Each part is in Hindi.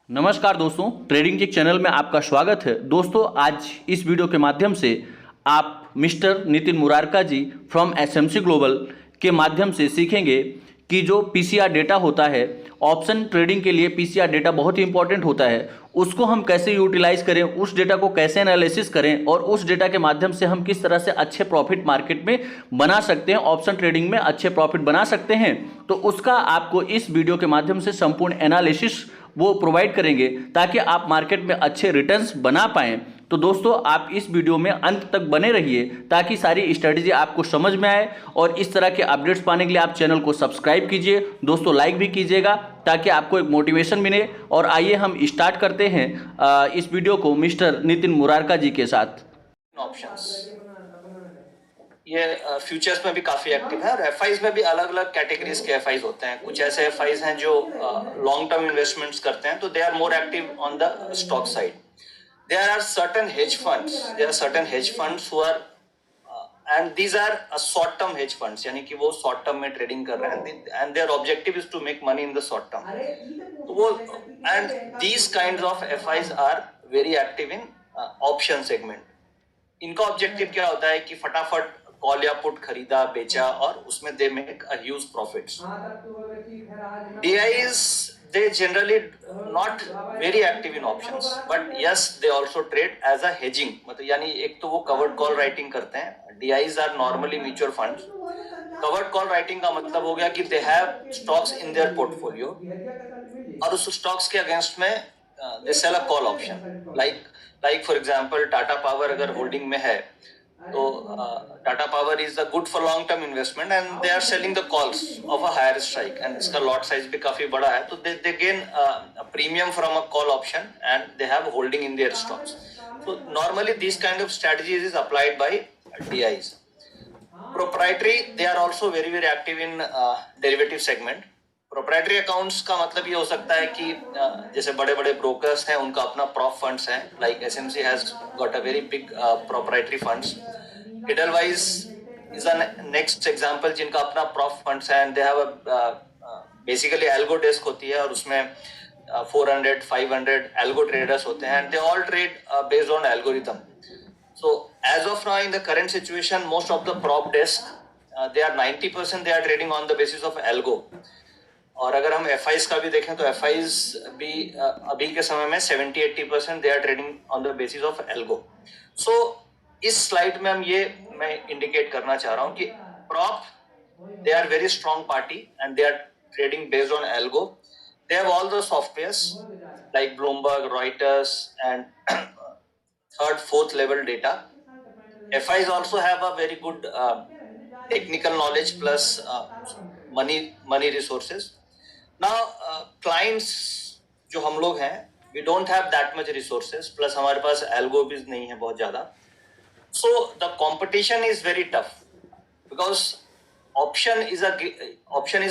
नमस्कार दोस्तों, ट्रेडिंग किक चैनल में आपका स्वागत है। दोस्तों, आज इस वीडियो के माध्यम से आप मिस्टर नितिन मुरारका जी फ्रॉम एसएमसी ग्लोबल के माध्यम से सीखेंगे कि जो पीसीआर डेटा होता है, ऑप्शन ट्रेडिंग के लिए पीसीआर डेटा बहुत ही इंपॉर्टेंट होता है। उसको हम कैसे यूटिलाइज करें, उस डेटा को कैसे एनालिसिस करें और उस डेटा के माध्यम से हम किस तरह से अच्छे प्रॉफिट मार्केट में बना सकते हैं, ऑप्शन ट्रेडिंग में अच्छे प्रॉफिट बना सकते हैं। तो उसका आपको इस वीडियो के माध्यम से संपूर्ण एनालिसिस वो प्रोवाइड करेंगे ताकि आप मार्केट में अच्छे रिटर्न्स बना पाएं। तो दोस्तों, आप इस वीडियो में अंत तक बने रहिए ताकि सारी स्ट्रेटेजी आपको समझ में आए, और इस तरह के अपडेट्स पाने के लिए आप चैनल को सब्सक्राइब कीजिए। दोस्तों, लाइक भी कीजिएगा ताकि आपको एक मोटिवेशन मिले। और आइए हम स्टार्ट करते हैं इस वीडियो को मिस्टर नितिन मुरारका जी के साथ। ऑप्शंस ये फ्यूचर्स में भी काफी एक्टिव है और एफआईज में भी अलग अलग कैटेगरीज के एफआईज होते हैं। कुछ ऐसे एफआईज हैं जो लॉन्ग टर्म इन्वेस्टमेंट्स करते हैं, तो they are more active on the stock side. There are certain hedge funds who are and these are short term hedge funds, यानी कि वो शॉर्ट टर्म में ट्रेडिंग कर रहे हैं and their objective is to make money in the short term. तो वो and these kinds of FIs are very active in option segment. इनका ऑब्जेक्टिव क्या होता है कि फटाफट कॉल या पुट खरीदा बेचा और उसमें they make a huge profits. DIs they generally not very active in options, but yes they also trade as a hedging, मतलब यानी एक तो वो कवर्ड कॉल राइटिंग करते हैं। DIs are normally mutual funds। Covered call writing का मतलब हो गया कि they have stocks in their portfolio और उस स्टॉक्स के अगेंस्ट में they sell a call option. Like for example Tata power अगर होल्डिंग में है तो Tata power is the good for long term investment and they are selling the calls of a higher strike and इसका लॉट साइज भी काफी बड़ा है, तो they gain premium from a call option and they have holding in their stocks. So normally these kind of strategies is applied by DIs। Proprietary, they are also very active in derivative segment। Proprietary accounts का मतलब ये हो सकता है कि जैसे बड़े बड़े ब्रोकर्स हैं उनका अपना प्रॉप फंड्स हैं, like SMC has got a very big proprietary funds. Edelweiss is a next example जिनका अपना प्रॉप फंड्स हैं, they have basically algo desk होती है और उसमें 400 500 एल्गो ट्रेडर्स होते हैं and they all trade based on algorithm. So as of now in the current situation, most of the prop desk they are 90% they are trading on the basis of algo। और अगर हम एफआईज का भी देखें तो एफआईज भी अभी के समय में 70-80% they are trading on the basis of algo. So इस स्लाइड में मैं इंडिकेट करना चाह रहा हूं कि prop they are very strong party and they are trading based on algo. They have all the softwares like Bloomberg, Reuters and third fourth level data. FIs also have a very good technical knowledge plus money resources। Now clients जो हम लोग हैं, we don't have that much resources, plus हमारे पास algo भी नहीं है बहुत ज़्यादा। So the competition is very tough because option is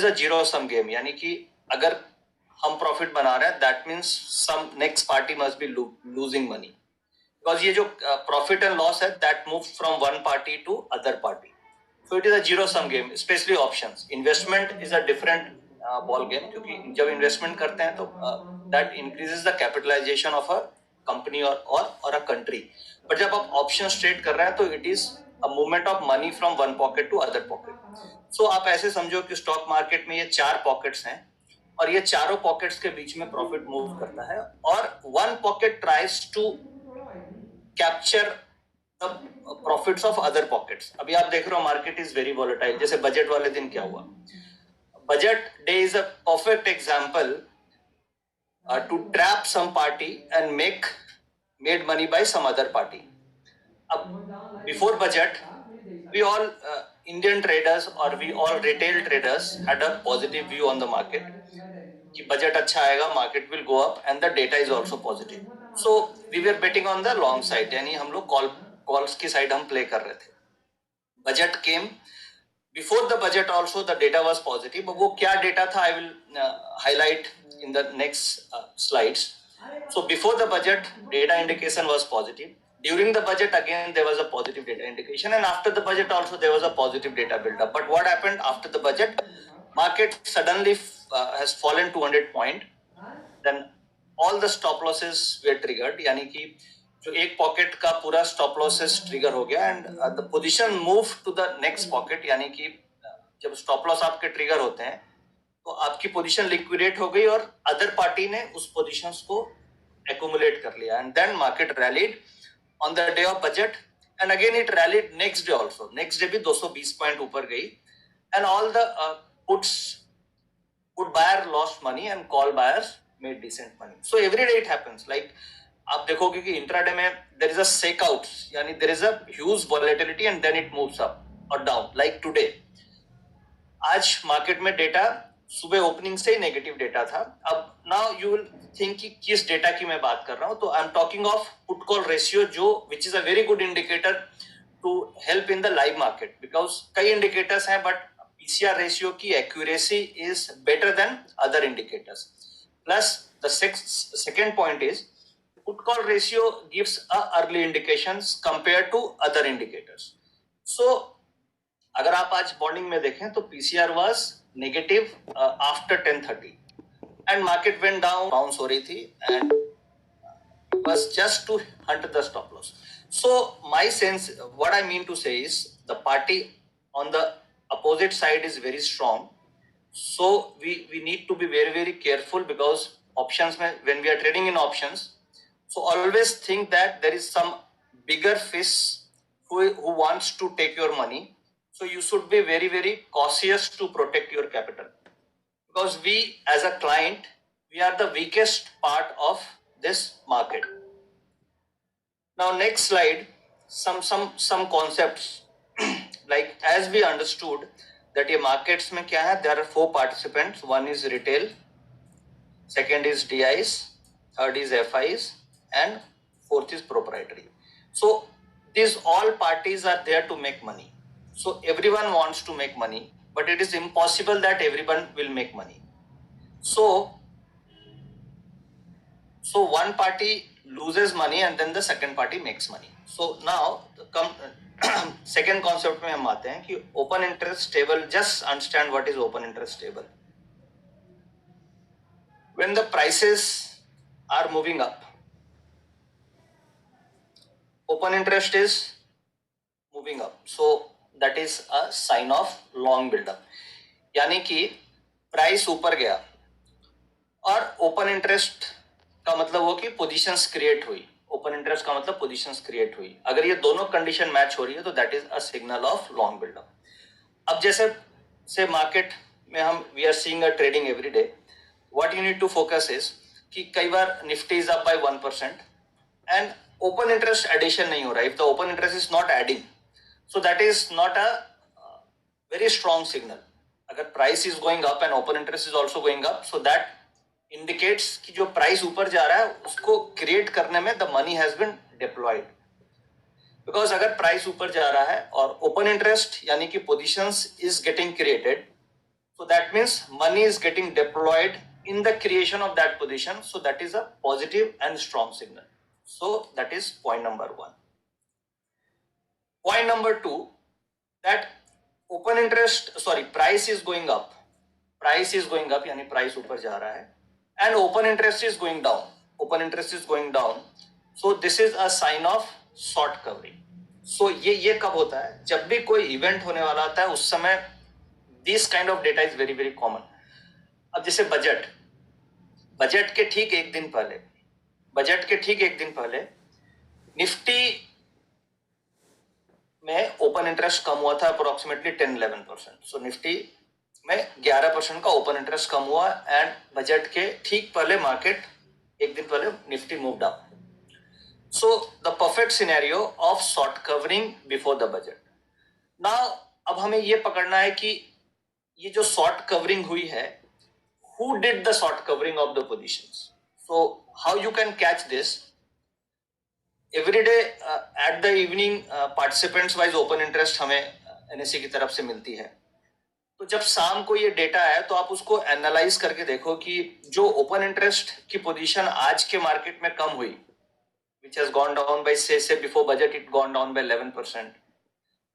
a zero sum game, यानी कि अगर हम profit बना रहे हैं that means some next party must be losing money। Because ये जो profit and loss है that moves from one party to other party, so it is a zero sum game, especially options। Investment is a different ball game, क्योंकि जब investment करते हैं तो that increases the capitalization of a company or a country। but जब आप options trade कर रहे हैं तो it is a movement of money from one pocket to other pocket। so आप ऐसे समझो कि stock market में ये 4 pockets हैं और ये चारों pockets के बीच में profit move करता है और one pocket tries to capture the profits of other pockets. अभी आप देख रहे हो मार्केट इज वेरी वोलेटाइल। जैसे बजट वाले दिन क्या हुआ, budget day is a perfect example to trap some party and made money by some other party. अब before budget we all Indian traders और we all retail traders had a positive view on the market कि बजट अच्छा आएगा, market will go up and the data is also positive. So we were betting on the long side, यानी हम लोग कॉल्स की साइड हम प्ले कर रहे थे। Budget came, before the budget also the data was positive. वो क्या डेटा था I will highlight in the next slides. So before the budget data indication was positive. During the budget again there was a positive data indication and after the budget also there was a positive data build up। But what happened after the budget, market suddenly has fallen 200 point, then all the stop losses were triggered, यानी कि जो एक पॉकेट का पूरा स्टॉप लॉसेस ट्रिगर हो गया and the position move to the next pocket, यानी कि जब स्टॉप लॉस आपके ट्रिगर होते हैं तो आपकी पोजीशन लिक्विडेट हो गई और अदर पार्टी ने उस पोजीशंस को एक्यूमुलेट कर लिया and then market rallied on the day of budget and again it rallied next day also. Next day भी 220 पॉइंट ऊपर गई and all the put buyer lost money and call buyers made decent money. So every day it happens. Like आप देखोगे कि इंट्राडे में there is a shake out, यानी there is a huge volatility and then it moves up or down. Like today, आज मार्केट में डेटा सुबह ओपनिंग से ही नेगेटिव डेटा था. अब नाउ यू विल थिंक कि किस डेटा की मैं बात कर रहा हूं, तो I am talking of put call ratio, जो which is a very good indicator to help in the live market, because कई इंडिकेटर्स हैं बट PCR ratio की accuracy is better than other indicators. Plus the second point is put call ratio gives a early indications compared to other indicators. So अगर आप आज मॉर्निंग में देखें तो PCR was negative after 10:30 and market went down, bounce हो रही थी and was just to hunt the stop loss. So my sense, what I mean to say is the party on the opposite side is very strong, so we need to be very careful, because options mein, when we are trading in options, so always think that there is some bigger fish who wants to take your money, so you should be very cautious to protect your capital, because we as a client, we are the weakest part of this market. Now next slide, some concepts. Like as we understood that ये markets में क्या है, there are 4 participants. One is retail, second is DIs, third is FIs, and fourth is proprietary. So these all parties are there to make money. So everyone wants to make money, but it is impossible that everyone will make money. So one party loses money and then the second party makes money. So now second concept में हम आते हैं कि open interest table. Just understand what is open interest table. When the prices are moving up, open interest is moving up, so that is a sign of long build-up. यानी कि प्राइस ऊपर गया और ओपन इंटरेस्ट का मतलब वो कि पोजीशंस क्रिएट हुई. ओपन इंटरेस्ट का मतलब पोजीशंस क्रिएट हुई. अगर ये दोनों कंडीशन मैच हो रही है तो that is a signal of long buildup. अब जैसे से मार्केट में हम we are seeing a trading every day, what you need to focus is कि कई बार Nifty is up by 1% and open interest addition नहीं हो रहा. If the open interest is not adding, so that is not a very strong signal. अगर price is going up and open interest is also going up, so that indicates कि जो प्राइस ऊपर जा रहा है उसको क्रिएट करने में the money has been deployed. Because अगर प्राइस ऊपर जा रहा है और ओपन इंटरेस्ट यानी कि positions is getting created, so that means money is getting deployed in the creation of that position, so that is a positive and strong signal. So that is point number 1. Point number 2, that open interest price is going up. Price is going up यानी price ऊपर जा रहा है and open interest is going down. Open interest is going down. So this is a sign of short covering. So ये कब होता है? जब भी कोई इवेंट होने वाला होता है उस समय this kind of data is very very common. अब जैसे बजट के ठीक एक दिन पहले निफ्टी में ओपन इंटरेस्ट कम हुआ था अप्रोक्सीमेटली 10-11%. सो निफ्टी में 11% का ओपन इंटरेस्ट कम हुआ एंड बजट के ठीक पहले मार्केट एक दिन पहले Nifty moved up. So the perfect scenario of short covering before the budget. Now अब हमें ये पकड़ना है कि ये जो शॉर्ट कवरिंग हुई है, who did the short covering of the positions? So how you can catch this? Every day at the evening participants wise open interest हमें NSE की तरफ से मिलती है. तो जब शाम को ये डेटा है तो आप उसको एनालाइज करके देखो कि जो ओपन इंटरेस्ट की पोजीशन आज के मार्केट में कम हुई, which has gone down by say before budget it gone down by 11%.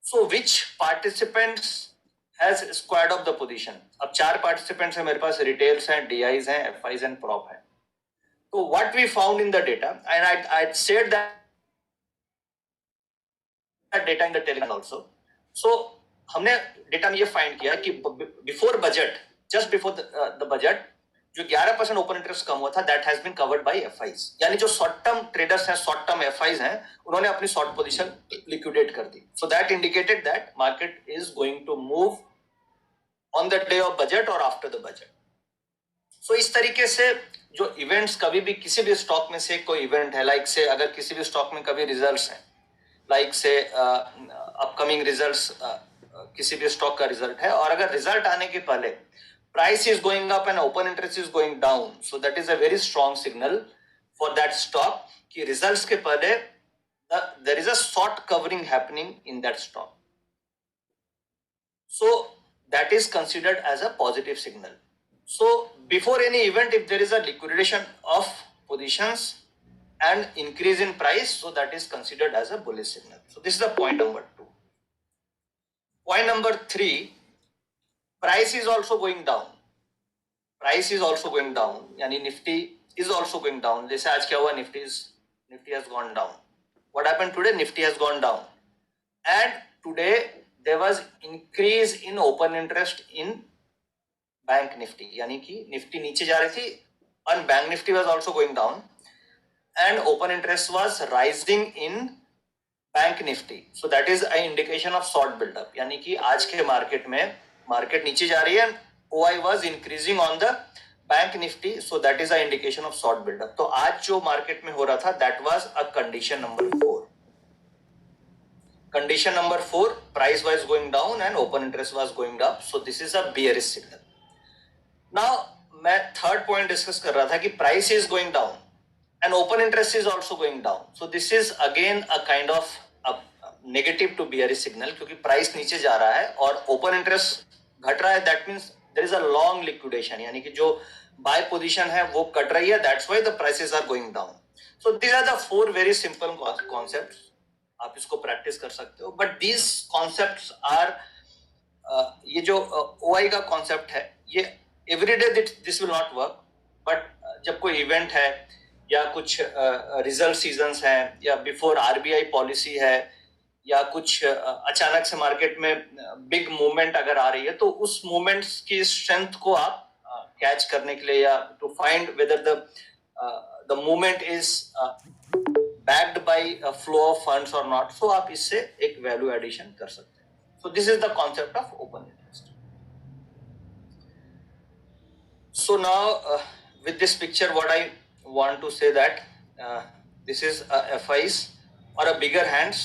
So which participants has squared off the position? अब 4 पार्टिसिपेंट्स हैं मेरे पास, रिटेल्स हैं, डीआईज हैं, एफआईज एंड प्रॉप हैं. So what we found in the data, and I said that data in the Telegram also. So हमने डेटा में ये फाइंड किया कि before budget, just before the budget, जो 11% ओपन इंटरेस्ट कम हुआ था, that has been covered by FIs. यानी जो शॉर्ट टर्म ट्रेडर्स हैं, शॉर्ट टर्म एफआईज हैं, उन्होंने अपनी शॉर्ट पोजीशन लिक्विडेट कर दी. So that indicated that market is going to move on the day of budget और आफ्टर द बजट. सो इस तरीके से जो इवेंट्स, कभी भी किसी भी स्टॉक में से कोई इवेंट है, लाइक से अगर किसी भी स्टॉक में कभी रिजल्ट्स हैं, लाइक से अपकमिंग रिजल्ट्स, किसी भी स्टॉक का रिजल्ट है, और अगर रिजल्ट आने के पहले price is going up and open interest is going down, so that is a very strong signal for that stock कि रिजल्ट्स के पहले there is a short covering happening in that stock. So that is considered as a positive signal. So before any event, if there is a liquidation of positions and increase in price, so that is considered as a bullish signal. So this is the point number 2. Point number 3, price is also going down. Price is also going down. Yani Nifty is also going down. जैसे आज क्या हुआ, Nifty has gone down. What happened today? Nifty has gone down. And today there was increase in open interest in bank Nifty, यानी कि निफ्टी नीचे जा रही थी and bank Nifty was also going down and open interest was rising in bank Nifty. So that is an indication of short build-up. यानी कि आज के मार्केट में मार्केट नीचे जा रही है, OI was increasing on the bank Nifty, so that is an indication of short build-up. तो आज जो मार्केट में हो रहा था, that was a condition number 4. Condition number 4, price was going down and open interest was going up, so this is a bearish signal. Now मैं थर्ड पॉइंट डिस्कस कर रहा था कि price is going down and open interest is also going down. So this is again a kind of negative to bearish signal, क्योंकि प्राइस नीचे जा रहा है और ओपन इंटरेस्ट घट रहा है. That means there is a long liquidation, यानी कि जो बाय पोजीशन है वो कट रही है. That's why the prices are going down. So these are the 4 very simple concepts. आप इसको प्रैक्टिस कर सकते हो, बट दीज कॉन्सेप्ट्स आर, ये जो ओआई का कॉन्सेप्ट है, ये everyday this will not work, but जब कोई इवेंट है या कुछ रिजल्ट सीजन्स हैं या बिफोर आरबीआई पॉलिसी है या कुछ अचानक से मार्केट में बिग मूवमेंट अगर आ रही है, तो उस मूवमेंट्स की स्ट्रेंथ को आप कैच करने के लिए या to find whether the movement is backed by a flow of funds और नॉट, सो आप इससे एक वैल्यू एडिशन कर सकते हैं. So this is the concept of open interest. So now with this picture, what I want to say that this is a FIs or a bigger hands.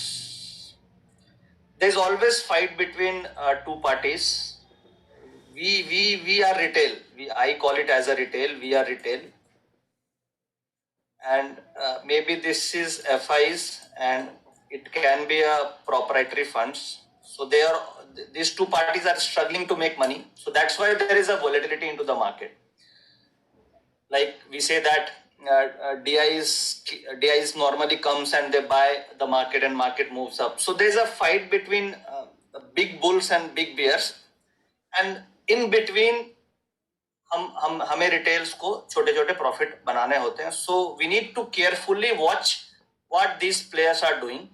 There is always fight between two parties. We are retail. I call it as a retail. We are retail, and maybe this is FIs and it can be a proprietary funds. So these two parties are struggling to make money. So that's why there is a volatility into the market. Like we say that DIs normally comes and they buy the market and market moves up. So there's a fight between big bulls and big bears, and in between हमें रिटेल्स को छोटे छोटे प्रॉफिट बनाने होते हैं. So we need to carefully watch what these players are doing.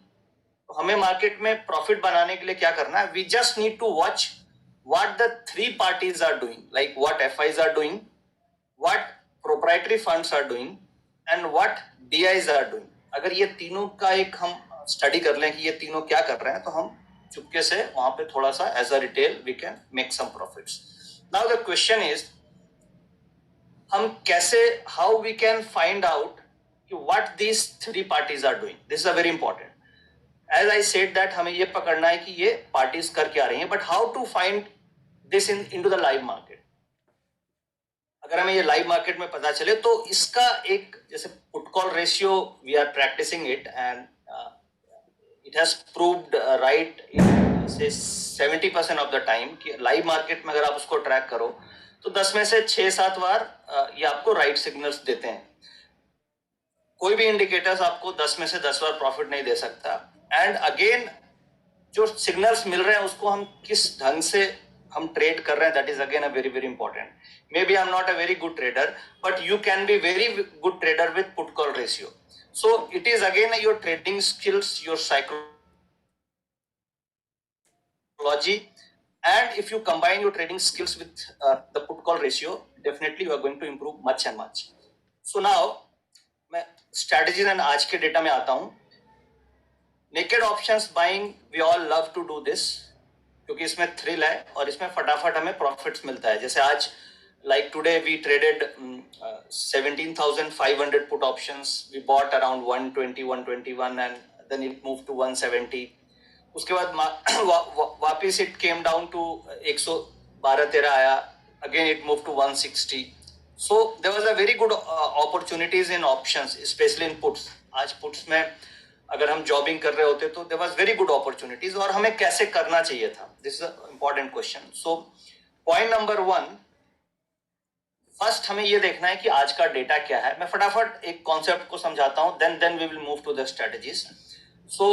हमें मार्केट में प्रॉफिट बनाने के लिए क्या करना है? We just need to watch what the 3 parties are doing, like what FIs are doing, what proprietary funds are doing and what DIs are doing. अगर ये तीनों का एक हम स्टडी कर लें कि ये तीनों क्या कर रहे हैं, तो हम चुपके से वहां पे थोड़ा सा as a retail we can make some profits. Now the question is, हम कैसे, how we can find out कि what these 3 parties are doing. This is a very important. As I said that हमें ये पकड़ना है कि ये पार्टीज कर क्या रही हैं, but how to find this into the live market. अगर हमें ये लाइव मार्केट में पता चले तो इसका एक, जैसे put call ratio, we are practicing it and it has proved right in से 70% ऑफ द टाइम कि लाइव मार्केट में अगर आप उसको ट्रैक करो तो 10 में से 6-7 बार ये आपको राइट सिग्नल्स देते हैं. कोई भी इंडिकेटर्स आपको 10 में से 10 बार प्रॉफिट नहीं दे सकता. एंड अगेन जो सिग्नल्स मिल रहे हैं उसको हम किस ढंग से हम ट्रेड कर रहे हैं, that is again a very very important. Maybe I am not a very good trader, but you can be very good trader with put call ratio. So it is again your trading skills, your psychology, and if you combine your trading skills with the put call ratio, definitely you are going to improve much and much. So now मैं strategies and आज के डेटा में आता हूँ. Naked options buying, we all love to do this, क्योंकि इसमें थ्रिल है और इसमें फटाफट हमें प्रॉफिट्स मिलता है. जैसे आज like today we traded 17,500 put options, we bought around 120 121 and then it move to 170. उसके बाद वापिस इट केम डाउन टू 112-13 आया, again it move to 160. So there was a very good opportunities in options, specially in puts. आज पुट्स में अगर हम जॉबिंग कर रहे होते तो there was very good opportunities, और हमें कैसे करना चाहिए था, this is a important question. So point number 1, first हमें ये देखना है कि आज का डेटा क्या है. मैं फटाफट एक कॉन्सेप्ट को समझाता हूं, then we will move to the strategies. So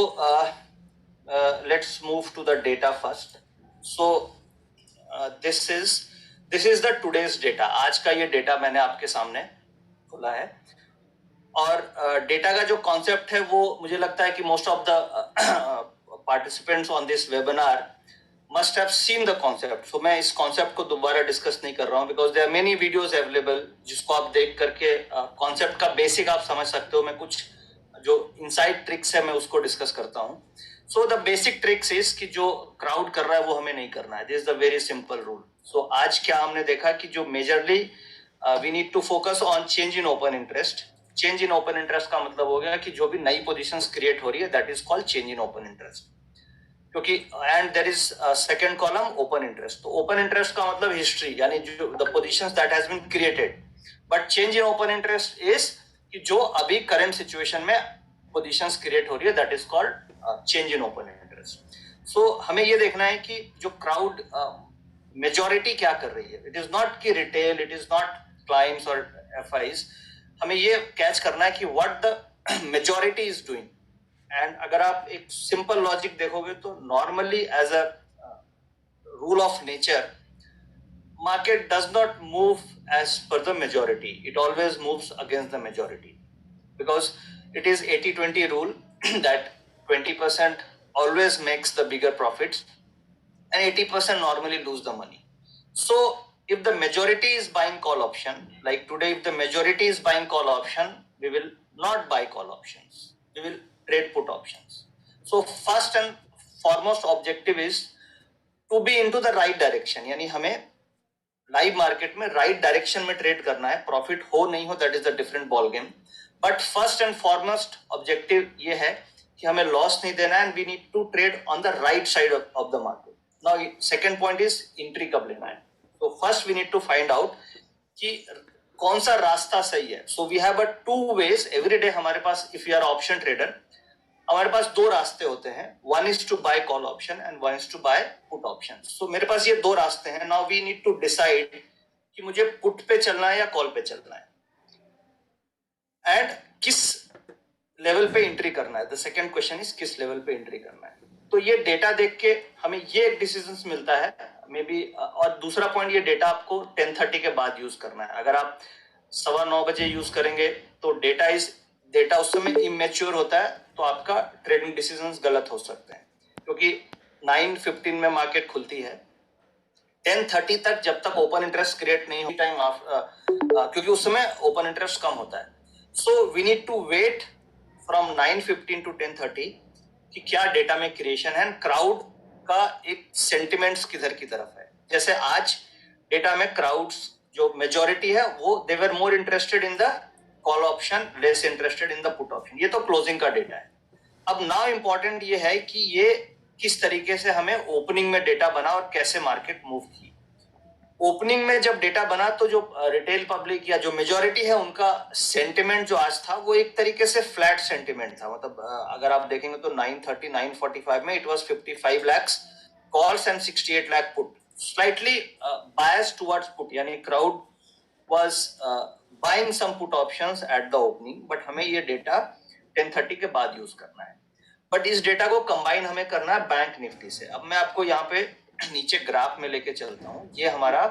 let's move to the data first. So this is the today's data. आज का ये डेटा मैंने आपके सामने खोला है, और डेटा का जो कॉन्सेप्ट है वो मुझे लगता है कि most of the participants on this webinar must have seen the concept. So मैं इस कॉन्सेप्ट को दोबारा डिस्कस नहीं कर रहा हूँ, because there are many videos available जिसको आप देख करके कॉन्सेप्ट का बेसिक आप समझ सकते हो. मैं कुछ जो इनसाइड ट्रिक्स है मैं उसको डिस्कस करता हूँ. So the basic tricks is कि जो क्राउड कर रहा है वो हमें नहीं करना है. This is the very simple rule. So आज क्या हमने देखा कि जो majorly we need to focus on change in open interest. Change in open interest का मतलब हो गया कि जो भी नई पोजीशंस क्रिएट हो रही है, that is called change in open interest. क्योंकि and there is second column open interest. तो ओपन इंटरेस्ट का मतलब हिस्ट्री, यानी जो the positions that has been created. But change in open interest is कि जो अभी करंट सिचुएशन में पोजीशंस क्रिएट हो रही है, that is called change in open interest. So हमें ये देखना है कि जो क्राउड मेजॉरिटी क्या कर रही है. इट इज नॉट कि retail, it is not clients और एफआईज. हमें ये कैच करना है कि what the majority is doing. And अगर आप एक सिंपल लॉजिक देखोगे तो normally as a rule of nature, market does not move as per the majority. It always moves against the majority, because it is 80-20 rule that 20% always makes the bigger profits and 80% normally lose the money. So if the majority is buying call option, like today if the majority is buying call option, we will not buy call options, we will trade put options. So first and foremost objective is to be into the right direction, यानी हमें लाइव मार्केट में राइट डायरेक्शन में ट्रेड करना है. प्रॉफिट हो नहीं हो that is a different ball game, but first and foremost objective ये है कि हमें लॉस नहीं देना है, and we need to trade on the right side of the market. Now second point is entry कब लेना है. तो first we need to find out कि कौन सा रास्ता सही है. So we have a two ways every day. हमारे पास, if you are option trader, हमारे पास दो रास्ते होते हैं. One is to buy call option and one is to buy put option. So मेरे पास ये दो रास्ते हैं. Now we need to decide कि मुझे पुट पे चलना है या कॉल पे चलना है, एंड किस लेवल पे एंट्री करना है. द सेकंड क्वेश्चन इज किस लेवल पे एंट्री करना है. तो ये डेटा देख के हमें ये एक डिसीजंस मिलता है मे बी. और दूसरा पॉइंट, ये डेटा आपको 10:30 के बाद यूज करना है. अगर आप 9:15 बजे यूज करेंगे तो डेटा उस समय इमेच्योर होता है, तो आपका ट्रेडिंग डिसीजंस गलत हो सकते हैं. क्योंकि 9:15 में मार्केट खुलती है, 10:30 तक जब तक ओपन इंटरेस्ट क्रिएट नहीं हो टाइम, क्योंकि उस समय ओपन इंटरेस्ट कम होता है. So we need to wait from 9:15 to 10:30 कि क्या डेटा में क्रिएशन है, क्राउड का एक सेंटिमेंट्स किधर की तरफ है. जैसे आज डेटा में क्राउड्स जो मेजॉरिटी है वो they were more interested in the call option, less interested in the put option. ये तो क्लोजिंग का डेटा है. अब नाउ इंपॉर्टेंट ये है कि ये किस तरीके से हमें ओपनिंग में डेटा बना और कैसे मार्केट मूव की. ओपनिंग में जब डेटा बना तो जो रिटेल पब्लिक या जो मेजॉरिटी है उनका सेंटिमेंट जो आज था वो एक तरीके से फ्लैट सेंटिमेंट था. मतलब अगर आप देखेंगे तो 9:30 9:45 में it was 55 lakhs calls and 68 lakh put, slightly bias towards put, यानी crowd was buying some put options at the opening. But हमें ये डेटा 10:30 के बाद यूज करना है. बट इस डेटा को कंबाइन हमें करना है बैंक निफ्टी से. अब मैं आपको यहाँ पे नीचे ग्राफ में लेके चलता हूं, ये हमारा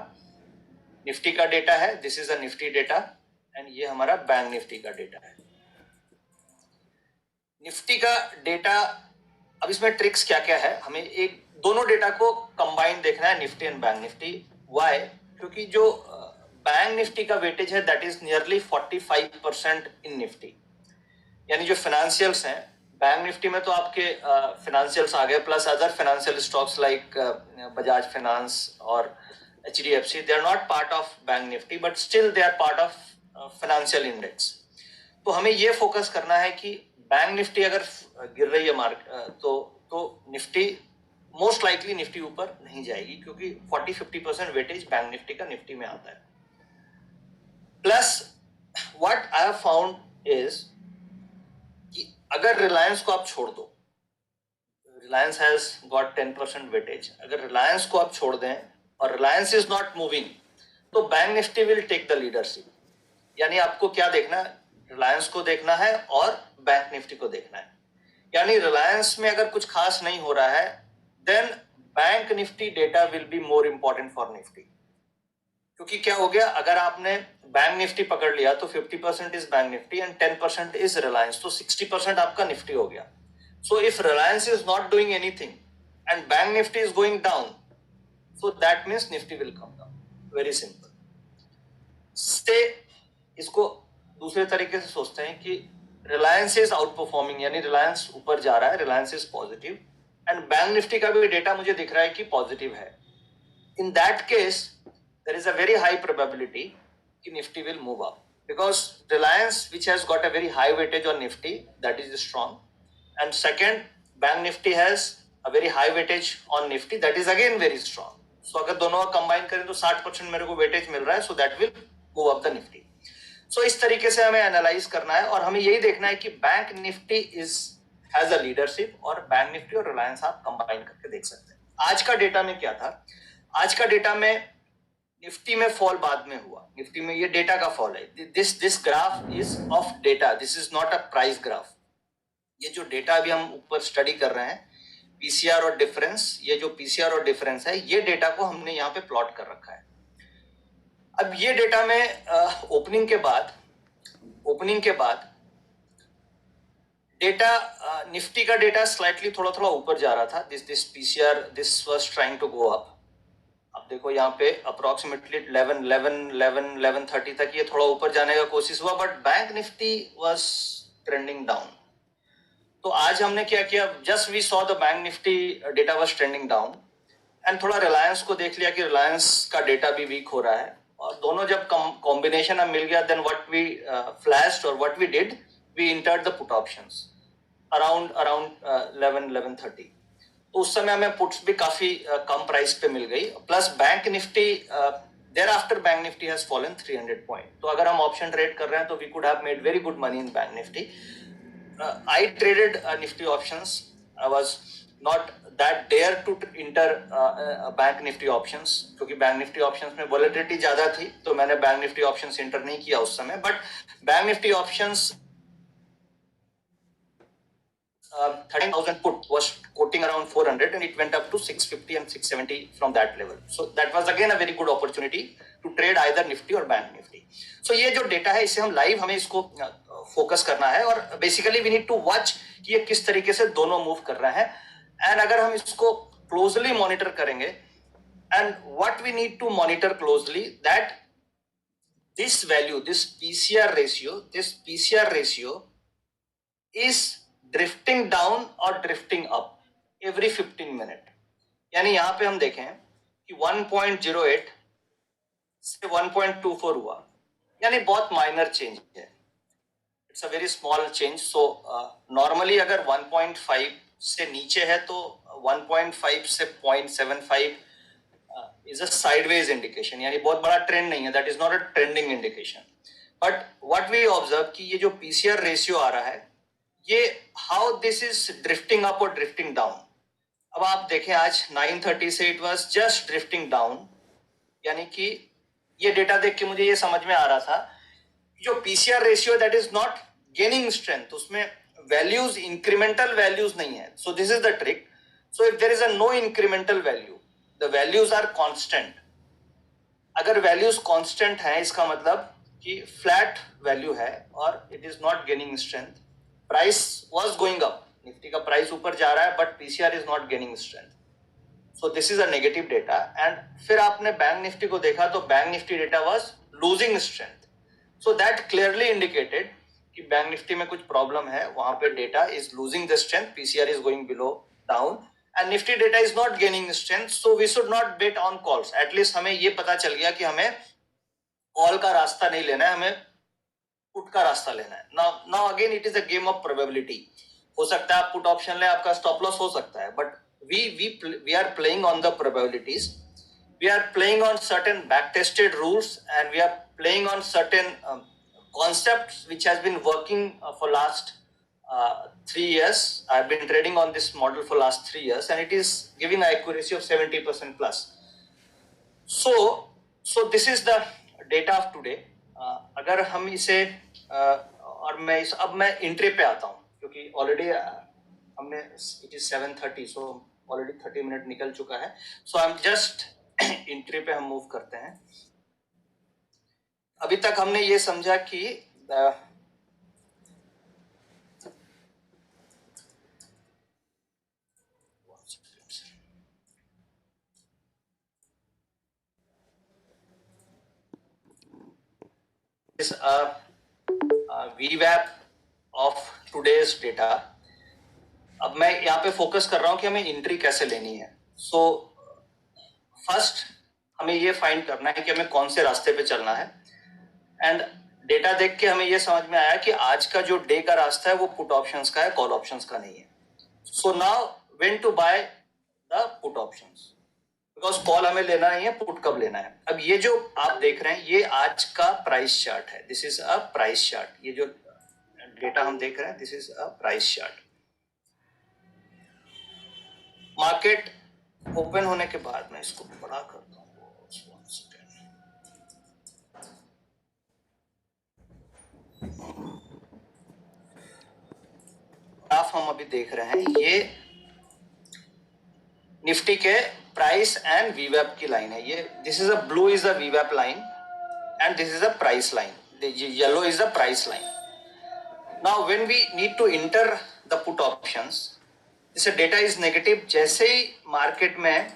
निफ्टी का डेटा है, this is a Nifty data, and ये हमारा बैंक निफ्टी का डेटा है। निफ्टी का डेटा, अब इसमें ट्रिक्स क्या क्या है, हमें एक दोनों डेटा को कंबाइन देखना है, Nifty and bank Nifty. Why? क्योंकि जो बैंक निफ्टी का वेटेज है that is nearly 45% in Nifty, यानी जो फाइनेंशियल्स हैं बैंक निफ्टी में, तो आपके फाइनेंशियल्स आ गए plus other financial stocks like Bajaj finance और HDFC, they are not part of bank Nifty but still they are part of financial index. तो हमें ये फोकस करना है कि बैंक निफ्टी अगर गिर रही है तो निफ्टी मोस्ट लाइकली निफ्टी ऊपर नहीं जाएगी, क्योंकि 40-50% वेटेज बैंक निफ्टी का निफ्टी में आता है। Plus what I have found is कि अगर रिलायंस को आप छोड़ दो, रिलायंस हैज गॉट 10% वेटेज, अगर रिलायंस को आप छोड़ दें और रिलायंस इज नॉट मूविंग, तो bank Nifty will take the leadership. यानी आपको क्या देखना है, रिलायंस को देखना है और बैंक निफ्टी को देखना है। यानी रिलायंस में अगर कुछ खास नहीं हो रहा है, then bank Nifty data will be more important for Nifty. क्योंकि क्या हो गया, अगर आपने बैंक निफ्टी पकड़ लिया तो 50% is bank Nifty and 10% is Reliance, तो 60% आपका निफ्टी हो गया। So if Reliance is not doing anything and bank Nifty is going down, so that means nifty will come down, very simple। से इसको दूसरे तरीके से सोचते हैं कि रिलायंस इज आउट परफॉर्मिंग, यानी रिलायंस ऊपर जा रहा है, Reliance is positive and bank Nifty का भी डेटा मुझे दिख रहा है कि पॉजिटिव है। In that case there is a very high probability कि Nifty will move up, because Reliance which has got a very high weightage on Nifty that is strong, and second bank Nifty has a very high weightage on nifty that is again very strong। so अगर दोनों का कंबाइन करें तो 60% मेरे को वेटेज मिल रहा है, so that will move up the nifty। so इस तरीके से हमें एनालाइज करना है और हमें यही देखना है कि bank Nifty has a leadership और बैंक निफ्टी और रिलायंस आप कंबाइन करके देख सकते हैं। आज का डेटा में क्या था, आज का डेटा में निफ्टी में फॉल बाद में हुआ, निफ्टी में ये डेटा का फॉल है, this graph is of data, this is not a price graph. ये जो डेटा अभी हम ऊपर स्टडी कर रहे हैं पीसीआर और डिफरेंस, ये जो पीसीआर और डिफरेंस है, ये डेटा को हमने यहाँ पे प्लॉट कर रखा है। अब ये डेटा में ओपनिंग के बाद डेटा निफ्टी का डेटा स्लाइटली थोड़ा ऊपर जा रहा था, this PCR this was trying to go up. अब देखो यहाँ पे अप्रोक्सीमेटली 11:30 तक ये थोड़ा ऊपर जाने का कोशिश हुआ, but bank Nifty was trending down. तो आज हमने क्या किया, just we saw the bank Nifty data was trending down and थोड़ा रिलायंस को देख लिया कि रिलायंस का डेटा भी वीक हो रहा है, और दोनों जब कॉम्बिनेशन में मिल गया, देन व्हाट वी फ्लैश्ड और what we did, we entered the put options around 11:30। तो उस समय हमें पुट्स भी काफी कम प्राइस पे मिल गई, plus bank Nifty thereafter bank Nifty has fallen 300 point. तो अगर हम ऑप्शन ट्रेड कर रहे हैं तो we could have made very good money in bank Nifty. I traded Nifty options. I was not that dare to enter bank Nifty options, क्योंकि बैंक निफ्टी options में volatility ज्यादा थी, तो मैंने बैंक निफ्टी options enter नहीं किया उस समय। But bank Nifty options 13,000 put was quoting around 400 and it went up to 650 and 670 from that level. So that was again a very good opportunity to trade either Nifty or Bank Nifty. So ये जो डेटा है इसे हम लाइव हमें इसको फोकस करना है और basically we need to watch कि ये किस तरीके से दोनों मूव कर रहे हैं। एंड अगर हम इसको क्लोजली मॉनिटर करेंगे, and what we need to monitor closely, that this value, this PCR ratio is drifting down और ड्रिफ्टिंग अप एवरी 15 मिनट। यानी यहां पे हम देखें कि 1.08 से 1.24 हुआ, यानी बहुत माइनर चेंज है, it's a very small change. So normally अगर 1.5 से नीचे है तो 1.5 से 0.75 इज अ साइडवेज इंडिकेशन, यानी बहुत बड़ा ट्रेंड नहीं है, that is not a trending indication. But what we observe कि ये जो पीसीआर रेशियो आ रहा है, ये how this is drifting up और ड्रिफ्टिंग डाउन। अब आप देखें आज 9:30 से it was just drifting down, यानी कि ये डेटा देख के मुझे ये समझ में आ रहा था जो PCR ratio that is not gaining strength, उसमें वैल्यूज इंक्रीमेंटल वैल्यूज नहीं है। So this is the trick. So if there is a no incremental value, the values are constant. अगर वैल्यूज कांस्टेंट है इसका मतलब कि फ्लैट वैल्यू है और it is not gaining strength. Price was going up, Nifty का प्राइस ऊपर जा रहा है but PCR is not gaining strength, so this is a negative data. And फिर आपने बैंक निफ्टी को देखा तो bank Nifty data was losing strength, so that clearly indicated कि बैंक निफ्टी में कुछ प्रॉब्लम है, वहां पे data is losing the strength, PCR is going below down and Nifty data is not gaining strength, so we should not bet on calls. At least हमें ये पता चल गया कि हमें कॉल का रास्ता नहीं लेना है, हमें पुट का रास्ता लेना है। Now again it is a game of probability. हो सकता है आप पुट ऑप्शन ले, आपका स्टॉप लॉस हो सकता है, but we are playing on the probabilities, we are playing on certain back tested rules, and we are playing on certain concepts which has been working for last 3 years. I've been trading on this model for last 3 years and it is giving an accuracy of 70% plus. So this is the data of today. अगर हम इसे और अब मैं इंट्री पे आता हूँ क्योंकि ऑलरेडी हमने it is 7:30, so already 30 minute निकल चुका है। सो आई एम जस्ट इंट्री पे हम मूव करते हैं। अभी तक हमने ये समझा कि इस VWAP ऑफ टुडेज डेटा। अब मैं यहाँ पे फोकस कर रहा हूं कि हमें एंट्री कैसे लेनी है। सो फर्स्ट हमें ये फाइंड करना है कि हमें कौन से रास्ते पे चलना है, एंड डेटा देख के हमें ये समझ में आया कि आज का जो डे का रास्ता है वो पुट ऑप्शंस का है, कॉल ऑप्शंस का नहीं है। So now when to buy the put options, because call हमें लेना नहीं है, पुट कब लेना है। अब ये जो आप देख रहे हैं ये आज का प्राइस चार्ट है, this is a price chart. ये जो डेटा हम देख रहे हैं this is a price chart. Market open होने के बाद मैं इसको बड़ा करता हूँ, ग्राफ हम अभी देख रहे हैं, ये निफ्टी के प्राइस एंड वीवैप की लाइन है। ये this is a blue is a वीवैप line and this is a price line, yellow is a price line. Now when we need to enter the put options, जैसे डेटा इज नेगेटिव, जैसे ही मार्केट में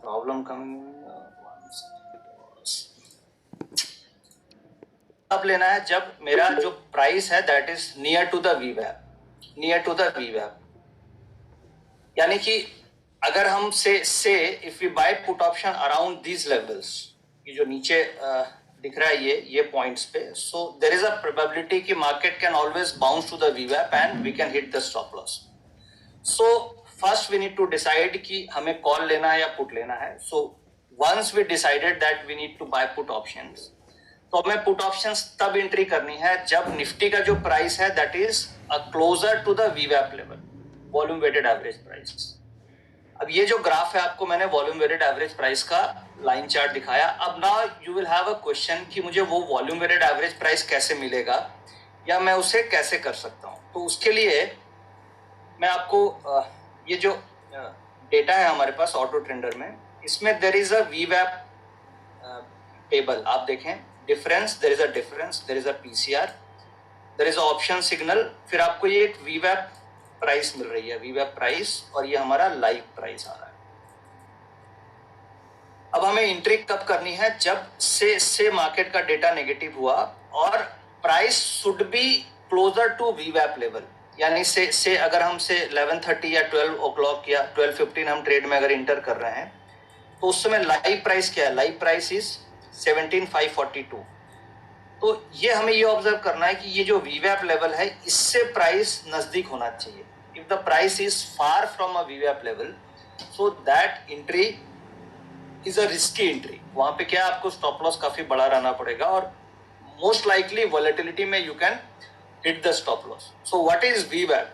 प्रॉब्लम कमिंग, अब लेना है जब मेरा जो प्राइस है that is near to the वीवैप, near to the वीवैप। यानी कि अगर हम से if we bye put option around these levels, ये जो नीचे दिख रहा है ये पॉइंट्स पे, so there is a probability कि market can always bounce to the वीवैप and we can hit the stop loss. So first we need to decide कि हमें कॉल लेना है या पुट लेना है। So once we decided that we need to buy put options, तो हमें पुट ऑप्शंस तब एंट्री करनी है जब निफ्टी का जो प्राइस है that is closer to the वीवैप level, volume weighted average price. अब ये जो ग्राफ है आपको मैंने वॉल्यूम वेटेड एवरेज प्राइस का लाइन चार्ट दिखाया। अब ना you will have a question कि मुझे वो वॉल्यूम वेटेड एवरेज प्राइस कैसे मिलेगा या मैं उसे कैसे कर सकता हूँ। तो उसके लिए मैं आपको ये जो डेटा है हमारे पास ऑटो ट्रेंडर में, इसमें देयर इज अ वीवैप टेबल। आप देखें difference, there is a difference, there is a PCR, there is a option signal, फिर आपको ये एक वीवैप प्राइस मिल रही है, वीवैप प्राइस, और ये हमारा लाइव प्राइस आ रहा है। अब हमें एंट्री कब करनी है, जब से मार्केट का डेटा नेगेटिव हुआ और price should be closer to वीवैप लेवल। यानी से अगर हम से 11:30 या 12 o'clock या 12:15 हम ट्रेड में अगर इंटर कर रहे हैं तो उस समय लाइव प्राइस क्या है, लाइव प्राइस इज 17,542। तो ये हमें ये ऑब्जर्व करना है कि ये जो वीवैप लेवल है इससे प्राइस नजदीक होना चाहिए। If the price is far from a वीवैप level, so that entry is a risky entry. वहां पे क्या आपको स्टॉप लॉस काफी बड़ा रहना पड़ेगा और मोस्ट लाइकली वॉलेटिलिटी में you can hit the stop loss. So what is वीवैप?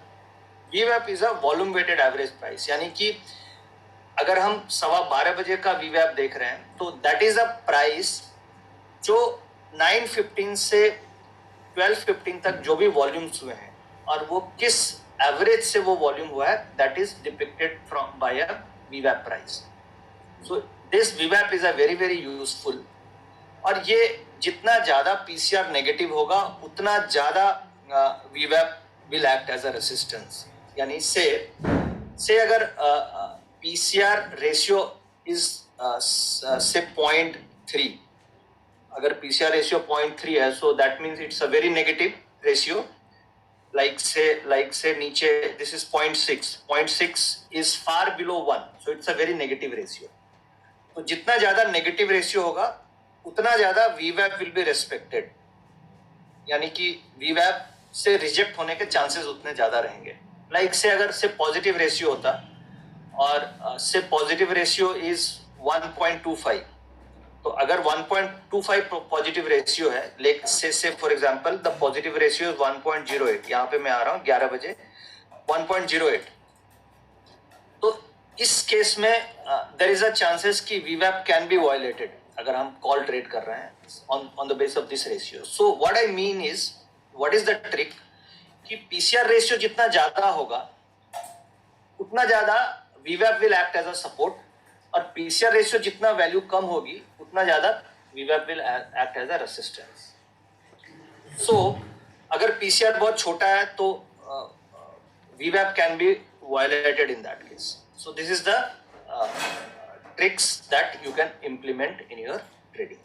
वीवैप is a volume weighted average price. यानी कि अगर हम 12:15 बजे का वीवैप देख रहे हैं तो दैट इज अ प्राइस जो 9:15 से 12:15 तक जो भी वॉल्यूम्स हुए हैं और वो किस एवरेज से वो वॉल्यूम हुआ है, that is depicted from by a वीवैप price. So this वीवैप is a very very useful. और ये जितना ज्यादा पीसीआर नेगेटिव होगा उतना ज्यादा वीवैप will act as a resistance. यानी से अगर पीसीआर रेशियो इज से 0.3, अगर पीसीआर रेशियो 0.3 है, so that means it's a very negative ratio. like say नीचे this is 0.6 is far below 1, so it's a very negative ratio. तो जितना ज्यादा नेगेटिव रेशियो होगा उतना ज्यादा वीवैप विल बी रेस्पेक्टेड. यानी कि वीवैप से रिजेक्ट होने के चांसेस उतने ज्यादा रहेंगे. लाइक से अगर से पॉजिटिव रेशियो होता और से पॉजिटिव रेशियो इज 1.25, तो अगर 1.25 पॉजिटिव रेशियो है, लेट से for example the positive ratio is 1.08, यहाँ पे मैं आ रहा हूँ 11 बजे 1.08, तो इस केस में देयर इज अ चांसेस कि वीवैप कैन बी वायलेटेड अगर हम कॉल ट्रेड कर रहे हैं on the base of this ratio. So what I mean is, what is the trick कि पीसीआर रेशियो जितना ज्यादा होगा उतना ज्यादा वीवैप will act as a support, और पीसीआर रेशियो जितना वैल्यू कम होगी उतना ज्यादा वीवैप will act as a resistance. So अगर पीसीआर बहुत छोटा है तो वीवैप can be violated in that case. So this is the tricks that you can implement in your trading.